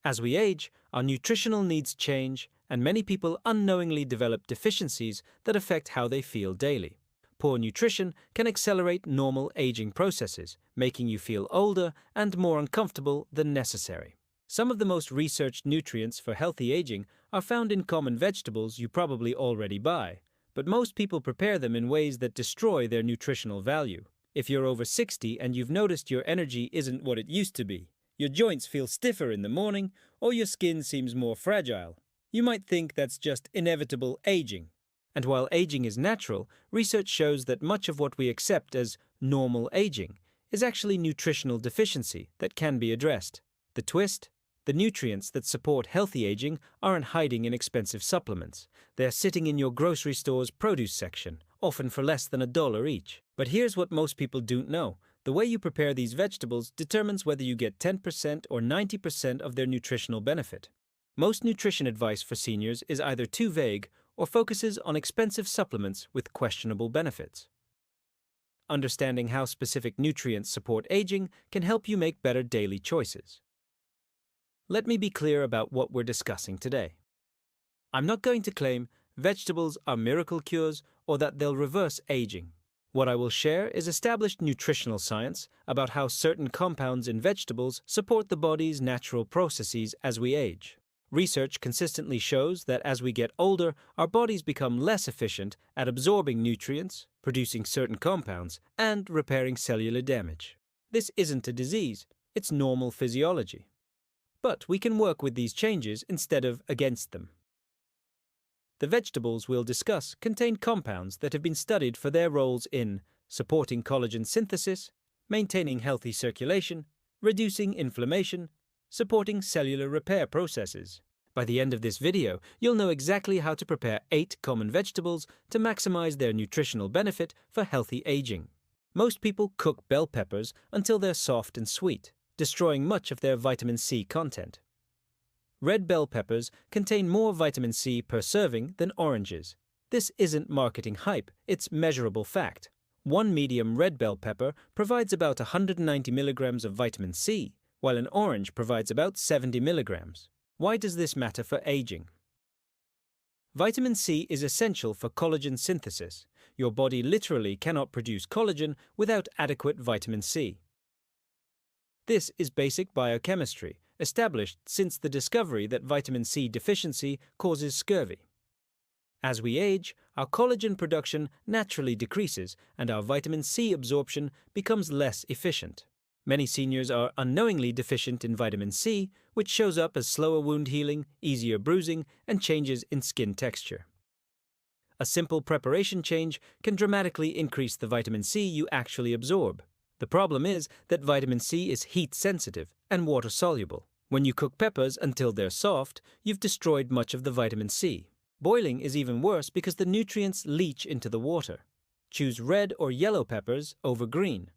As we age, our nutritional needs change, and many people unknowingly develop deficiencies that affect how they feel daily. Poor nutrition can accelerate normal aging processes, making you feel older and more uncomfortable than necessary. Some of the most researched nutrients for healthy aging are found in common vegetables you probably already buy, but most people prepare them in ways that destroy their nutritional value. If you're over 60 and you've noticed your energy isn't what it used to be, your joints feel stiffer in the morning, or your skin seems more fragile, you might think that's just inevitable aging. And while aging is natural, research shows that much of what we accept as normal aging is actually nutritional deficiency that can be addressed. The twist? The nutrients that support healthy aging aren't hiding in expensive supplements. They're sitting in your grocery store's produce section, often for less than $1 each. But here's what most people don't know. The way you prepare these vegetables determines whether you get 10% or 90% of their nutritional benefit. Most nutrition advice for seniors is either too vague or focuses on expensive supplements with questionable benefits. Understanding how specific nutrients support aging can help you make better daily choices. Let me be clear about what we're discussing today. I'm not going to claim vegetables are miracle cures or that they'll reverse aging. What I will share is established nutritional science about how certain compounds in vegetables support the body's natural processes as we age. Research consistently shows that as we get older, our bodies become less efficient at absorbing nutrients, producing certain compounds, and repairing cellular damage. This isn't a disease, it's normal physiology. But we can work with these changes instead of against them. The vegetables we'll discuss contain compounds that have been studied for their roles in supporting collagen synthesis, maintaining healthy circulation, reducing inflammation, supporting cellular repair processes. By the end of this video, you'll know exactly how to prepare 8 common vegetables to maximize their nutritional benefit for healthy aging. Most people cook bell peppers until they're soft and sweet, destroying much of their vitamin C content. Red bell peppers contain more vitamin C per serving than oranges. This isn't marketing hype, it's measurable fact. One medium red bell pepper provides about 190 milligrams of vitamin C, while an orange provides about 70 milligrams. Why does this matter for aging? Vitamin C is essential for collagen synthesis. Your body literally cannot produce collagen without adequate vitamin C. This is basic biochemistry, established since the discovery that vitamin C deficiency causes scurvy. As we age, our collagen production naturally decreases and our vitamin C absorption becomes less efficient. Many seniors are unknowingly deficient in vitamin C, which shows up as slower wound healing, easier bruising, and changes in skin texture. A simple preparation change can dramatically increase the vitamin C you actually absorb. The problem is that vitamin C is heat-sensitive and water-soluble. When you cook peppers until they're soft, you've destroyed much of the vitamin C. Boiling is even worse because the nutrients leach into the water. Choose red or yellow peppers over green.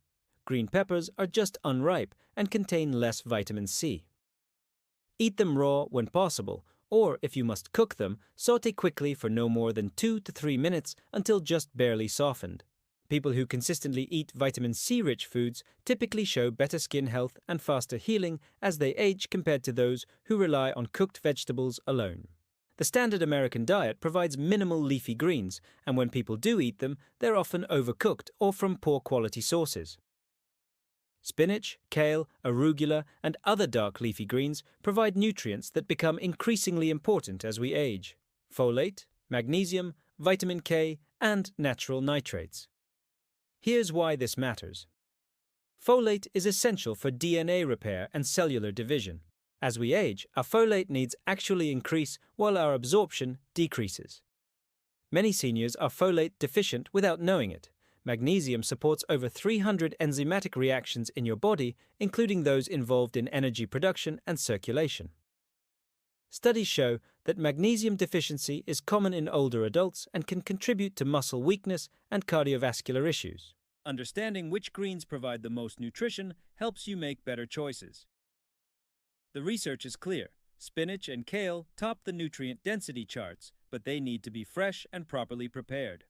Green peppers are just unripe and contain less vitamin C. Eat them raw when possible, or if you must cook them, saute quickly for no more than 2 to 3 minutes until just barely softened. People who consistently eat vitamin C-rich foods typically show better skin health and faster healing as they age compared to those who rely on cooked vegetables alone. The standard American diet provides minimal leafy greens, and when people do eat them, they're often overcooked or from poor quality sources. Spinach, kale, arugula, and other dark leafy greens provide nutrients that become increasingly important as we age: folate, magnesium, vitamin K, and natural nitrates. Here's why this matters. Folate is essential for DNA repair and cellular division. As we age, our folate needs actually increase while our absorption decreases. Many seniors are folate deficient without knowing it. Magnesium supports over 300 enzymatic reactions in your body, including those involved in energy production and circulation. Studies show that magnesium deficiency is common in older adults and can contribute to muscle weakness and cardiovascular issues. Understanding which greens provide the most nutrition helps you make better choices. The research is clear. Spinach and kale top the nutrient density charts, but they need to be fresh and properly prepared.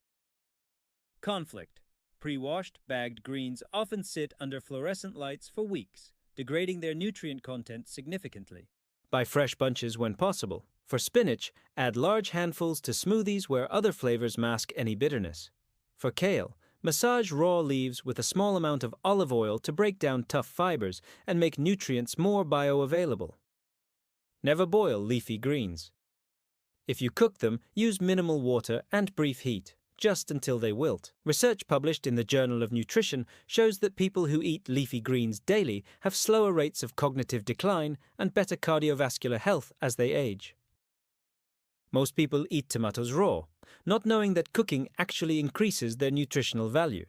Conflict. Pre-washed, bagged greens often sit under fluorescent lights for weeks, degrading their nutrient content significantly. Buy fresh bunches when possible. For spinach, add large handfuls to smoothies where other flavors mask any bitterness. For kale, massage raw leaves with a small amount of olive oil to break down tough fibers and make nutrients more bioavailable. Never boil leafy greens. If you cook them, use minimal water and brief heat, just until they wilt. Research published in the Journal of Nutrition shows that people who eat leafy greens daily have slower rates of cognitive decline and better cardiovascular health as they age. Most people eat tomatoes raw, not knowing that cooking actually increases their nutritional value.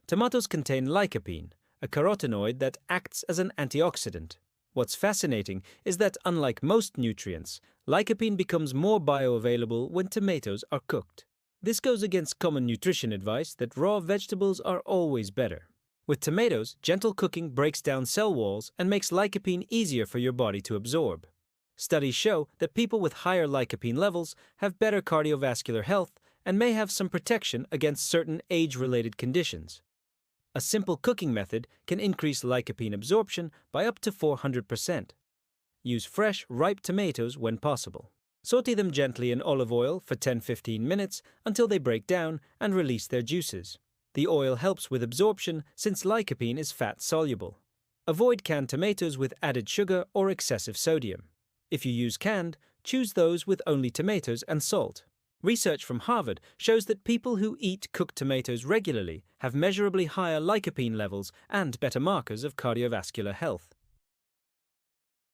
Tomatoes contain lycopene, a carotenoid that acts as an antioxidant. What's fascinating is that, unlike most nutrients, lycopene becomes more bioavailable when tomatoes are cooked. This goes against common nutrition advice that raw vegetables are always better. With tomatoes, gentle cooking breaks down cell walls and makes lycopene easier for your body to absorb. Studies show that people with higher lycopene levels have better cardiovascular health and may have some protection against certain age-related conditions. A simple cooking method can increase lycopene absorption by up to 400%. Use fresh, ripe tomatoes when possible. Sauté them gently in olive oil for 10-15 minutes until they break down and release their juices. The oil helps with absorption since lycopene is fat-soluble. Avoid canned tomatoes with added sugar or excessive sodium. If you use canned, choose those with only tomatoes and salt. Research from Harvard shows that people who eat cooked tomatoes regularly have measurably higher lycopene levels and better markers of cardiovascular health.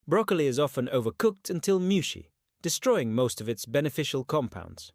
Broccoli is often overcooked until mushy, destroying most of its beneficial compounds.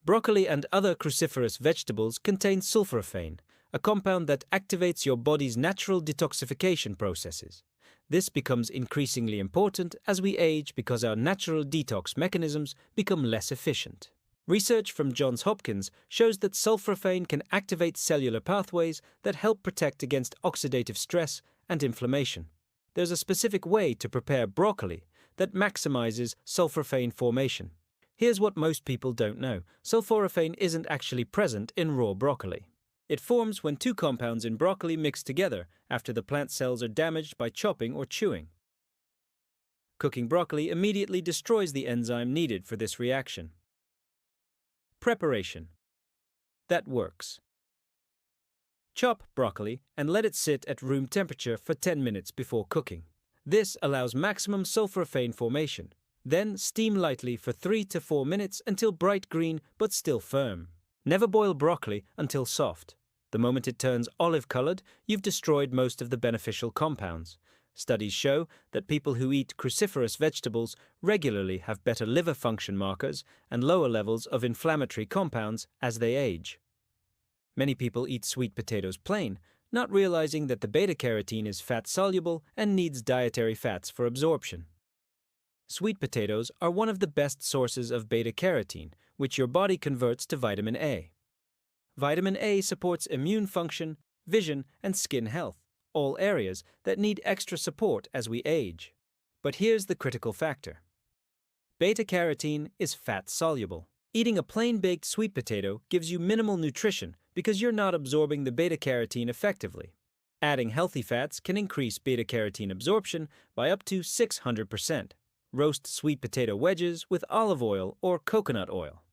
Broccoli and other cruciferous vegetables contain sulforaphane, a compound that activates your body's natural detoxification processes. This becomes increasingly important as we age because our natural detox mechanisms become less efficient. Research from Johns Hopkins shows that sulforaphane can activate cellular pathways that help protect against oxidative stress and inflammation. There's a specific way to prepare broccoli that maximizes sulforaphane formation. Here's what most people don't know. Sulforaphane isn't actually present in raw broccoli. It forms when two compounds in broccoli mix together after the plant cells are damaged by chopping or chewing. Cooking broccoli immediately destroys the enzyme needed for this reaction. Preparation. That works. Chop broccoli and let it sit at room temperature for 10 minutes before cooking. This allows maximum sulforaphane formation. Then steam lightly for 3 to 4 minutes until bright green but still firm. Never boil broccoli until soft. The moment it turns olive-colored, you've destroyed most of the beneficial compounds. Studies show that people who eat cruciferous vegetables regularly have better liver function markers and lower levels of inflammatory compounds as they age. Many people eat sweet potatoes plain, not realizing that the beta-carotene is fat-soluble and needs dietary fats for absorption. Sweet potatoes are one of the best sources of beta-carotene, which your body converts to vitamin A. Vitamin A supports immune function, vision, and skin health, all areas that need extra support as we age. But here's the critical factor. Beta-carotene is fat-soluble. Eating a plain-baked sweet potato gives you minimal nutrition because you're not absorbing the beta-carotene effectively. Adding healthy fats can increase beta-carotene absorption by up to 600%. Roast sweet potato wedges with olive oil or coconut oil.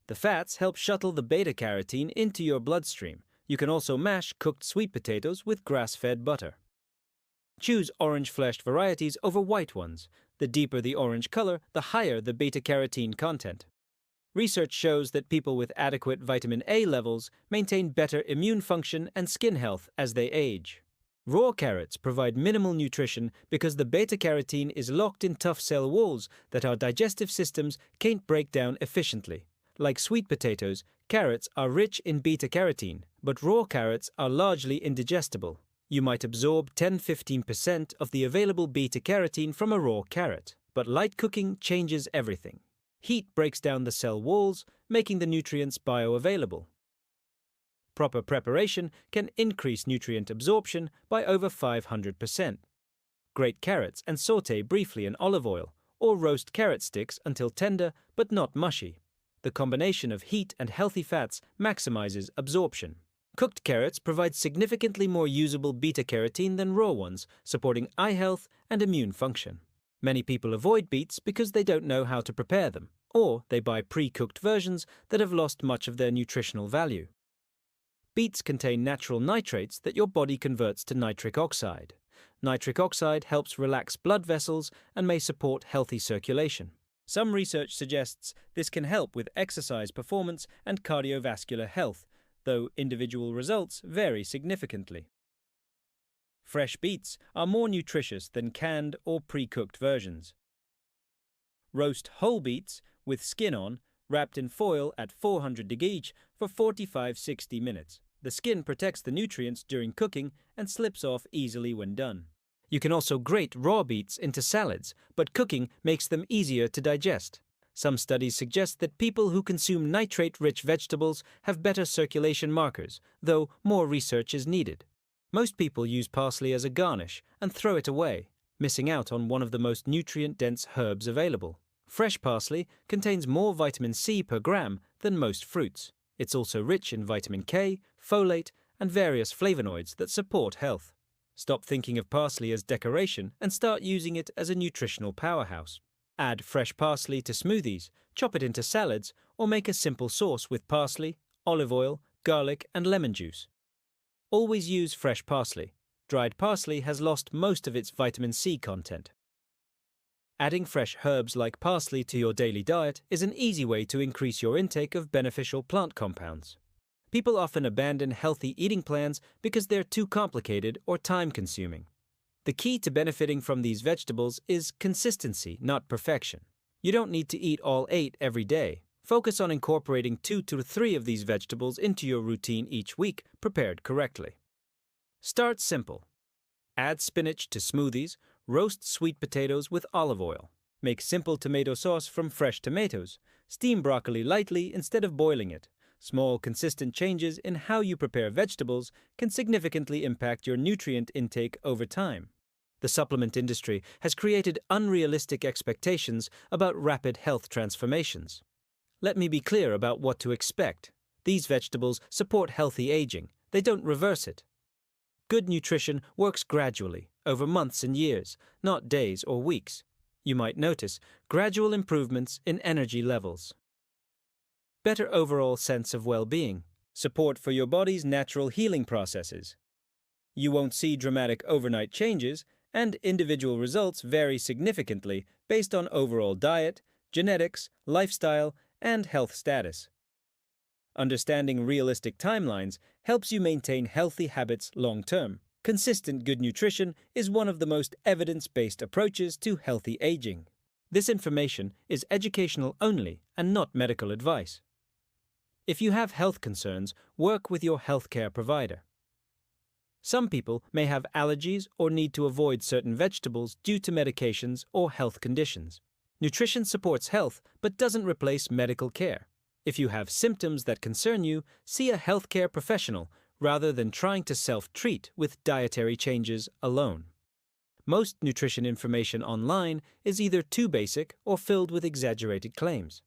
The fats help shuttle the beta-carotene into your bloodstream. You can also mash cooked sweet potatoes with grass-fed butter. Choose orange-fleshed varieties over white ones. The deeper the orange color, the higher the beta-carotene content. Research shows that people with adequate vitamin A levels maintain better immune function and skin health as they age. Raw carrots provide minimal nutrition because the beta-carotene is locked in tough cell walls that our digestive systems can't break down efficiently. Like sweet potatoes, carrots are rich in beta-carotene, but raw carrots are largely indigestible. You might absorb 10–15% of the available beta-carotene from a raw carrot, but light cooking changes everything. Heat breaks down the cell walls, making the nutrients bioavailable. Proper preparation can increase nutrient absorption by over 500%. Grate carrots and sauté briefly in olive oil, or roast carrot sticks until tender but not mushy. The combination of heat and healthy fats maximizes absorption. Cooked carrots provide significantly more usable beta-carotene than raw ones, supporting eye health and immune function. Many people avoid beets because they don't know how to prepare them, or they buy pre-cooked versions that have lost much of their nutritional value. Beets contain natural nitrates that your body converts to nitric oxide. Nitric oxide helps relax blood vessels and may support healthy circulation. Some research suggests this can help with exercise performance and cardiovascular health, though individual results vary significantly. Fresh beets are more nutritious than canned or pre-cooked versions. Roast whole beets with skin on, wrapped in foil at 400 degrees for 45–60 minutes. The skin protects the nutrients during cooking and slips off easily when done. You can also grate raw beets into salads, but cooking makes them easier to digest. Some studies suggest that people who consume nitrate-rich vegetables have better circulation markers, though more research is needed. Most people use parsley as a garnish and throw it away, missing out on one of the most nutrient-dense herbs available. Fresh parsley contains more vitamin C per gram than most fruits. It's also rich in vitamin K, folate, and various flavonoids that support health. Stop thinking of parsley as decoration and start using it as a nutritional powerhouse. Add fresh parsley to smoothies, chop it into salads, or make a simple sauce with parsley, olive oil, garlic, and lemon juice. Always use fresh parsley. Dried parsley has lost most of its vitamin C content. Adding fresh herbs like parsley to your daily diet is an easy way to increase your intake of beneficial plant compounds. People often abandon healthy eating plans because they're too complicated or time-consuming. The key to benefiting from these vegetables is consistency, not perfection. You don't need to eat all 8 every day. Focus on incorporating 2 to 3 of these vegetables into your routine each week, prepared correctly. Start simple. Add spinach to smoothies, roast sweet potatoes with olive oil. Make simple tomato sauce from fresh tomatoes. Steam broccoli lightly instead of boiling it. Small, consistent changes in how you prepare vegetables can significantly impact your nutrient intake over time. The supplement industry has created unrealistic expectations about rapid health transformations. Let me be clear about what to expect. These vegetables support healthy aging. They don't reverse it. Good nutrition works gradually, over months and years, not days or weeks. You might notice gradual improvements in energy levels. Better overall sense of well-being. Support for your body's natural healing processes. You won't see dramatic overnight changes, and individual results vary significantly based on overall diet, genetics, lifestyle, and health status. Understanding realistic timelines helps you maintain healthy habits long-term. Consistent good nutrition is one of the most evidence-based approaches to healthy aging. This information is educational only and not medical advice. If you have health concerns, work with your healthcare provider. Some people may have allergies or need to avoid certain vegetables due to medications or health conditions. Nutrition supports health but doesn't replace medical care. If you have symptoms that concern you, see a healthcare professional rather than trying to self-treat with dietary changes alone. Most nutrition information online is either too basic or filled with exaggerated claims.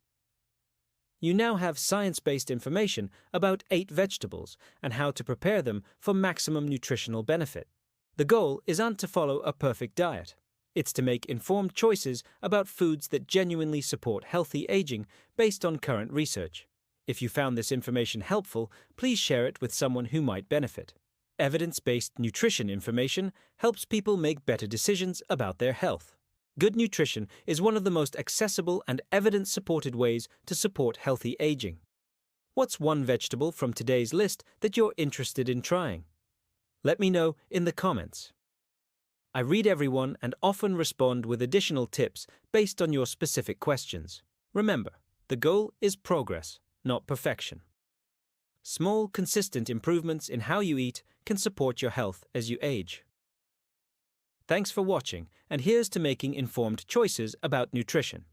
You now have science-based information about 8 vegetables and how to prepare them for maximum nutritional benefit. The goal isn't to follow a perfect diet. It's to make informed choices about foods that genuinely support healthy aging based on current research. If you found this information helpful, please share it with someone who might benefit. Evidence-based nutrition information helps people make better decisions about their health. Good nutrition is one of the most accessible and evidence-supported ways to support healthy aging. What's one vegetable from today's list that you're interested in trying? Let me know in the comments. I read everyone and often respond with additional tips based on your specific questions. Remember, the goal is progress, not perfection. Small, consistent improvements in how you eat can support your health as you age. Thanks for watching, and here's to making informed choices about nutrition.